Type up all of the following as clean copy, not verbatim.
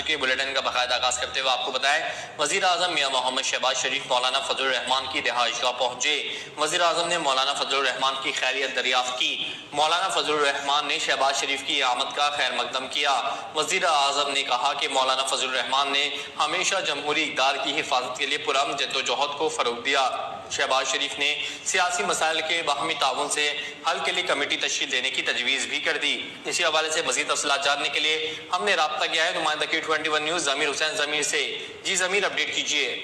چکے ہیں۔ بلیٹن کا باقاعدہ آغاز کرتے ہوئے آپ کو بتائیں، وزیر اعظم میاں محمد شہباز شریف مولانا فضل الرحمان کی رہائش گاہ پہنچے۔ وزیر اعظم نے مولانا فضل الرحمان کی خیریت دریافت کی۔ مولانا فضل الرحمان نے شہباز شریف کی آمد کا خیر مقدم کیا۔ وزیر اعظم نے کہا کہ مولانا فضل الرحمان نے ہمیشہ جمہوری اقدار کی حفاظت کے لیے پرامن جدوجہد کو فروغ دیا۔ شہباز شریف نے سیاسی مسائل کے باہمی تعاون سے حل کے لیے کمیٹی تشکیل دینے کی تجویز بھی کر دی۔ اسی حوالے سے مزید تفصیلات جاننے کے لیے ہم نے رابطہ کیا ہے نمائندہ K21 نیوز ضمیر حسین ضمیر سے۔ جی ضمیر، اپڈیٹ کیجیے۔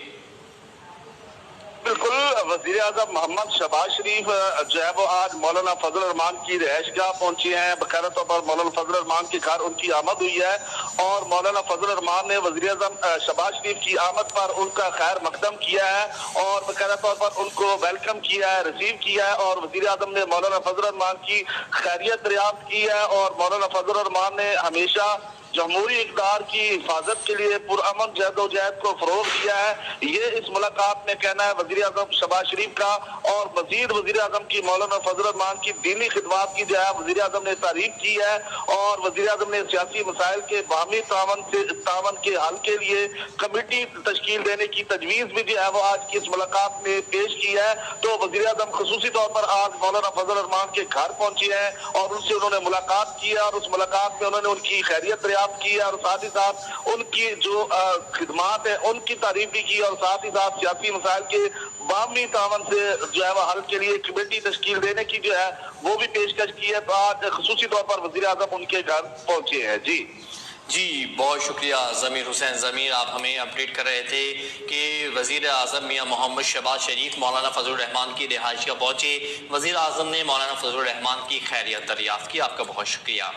بالکل، وزیر اعظم محمد شہباز شریف جو ہے وہ آج مولانا فضل الرحمان کی رہائش گاہ پہنچے ہیں۔ باقاعدہ طور پر مولانا فضل الرحمان کے گھر ان کی آمد ہوئی ہے اور مولانا فضل الرحمان نے وزیر اعظم شہباز شریف کی آمد پر ان کا خیر مقدم کیا ہے اور باقاعدہ طور پر ان کو ویلکم کیا ہے، ریسیو کیا ہے، اور وزیر اعظم نے مولانا فضل الرحمان کی خیریت دریافت کی ہے اور مولانا فضل الرحمان نے ہمیشہ جمہوری اقدار کی حفاظت کے لیے پرامن جدوجہد کو فروغ دیا ہے۔ یہ اس ملاقات میں کہنا ہے وزیر اعظم شہباز شریف کا، اور مزید وزیر اعظم کی مولانا فضل الرحمان کی دینی خدمات کی جو ہے وزیر اعظم نے تعریف کی ہے اور وزیر اعظم نے سیاسی مسائل کے باہمی تعاون کے حل کے لیے کمیٹی تشکیل دینے کی تجویز بھی جو ہے وہ آج کی اس ملاقات میں پیش کی ہے۔ تو وزیر اعظم خصوصی طور پر آج مولانا فضل الرحمان کے گھر پہنچے ہیں اور ان سے انہوں نے ملاقات کی ہے اور اس ملاقات میں انہوں نے ان کی خیریت کی اور ساتھ ہی ساتھ ان کی جو خدمات ہیں ان کی تعریف بھی کی اور ساتھ ہی ساتھ سیاسی مسائل کے باہمی تعاون سے جو ہے وہ حل کے لیے کمیٹی تشکیل دینے کی جو ہے وہ بھی پیشکش کی ہے۔ تو آج خصوصی طور پر وزیر اعظم ان کے گھر پہنچے ہیں۔ جی بہت شکریہ ضمیر حسین ضمیر، آپ ہمیں اپڈیٹ کر رہے تھے کہ وزیر اعظم میاں محمد شہباز شریف مولانا فضل الرحمان کی رہائش گاہ پہنچے۔ وزیر اعظم نے مولانا فضل الرحمان کی خیریت دریافت کی۔ آپ کا بہت شکریہ۔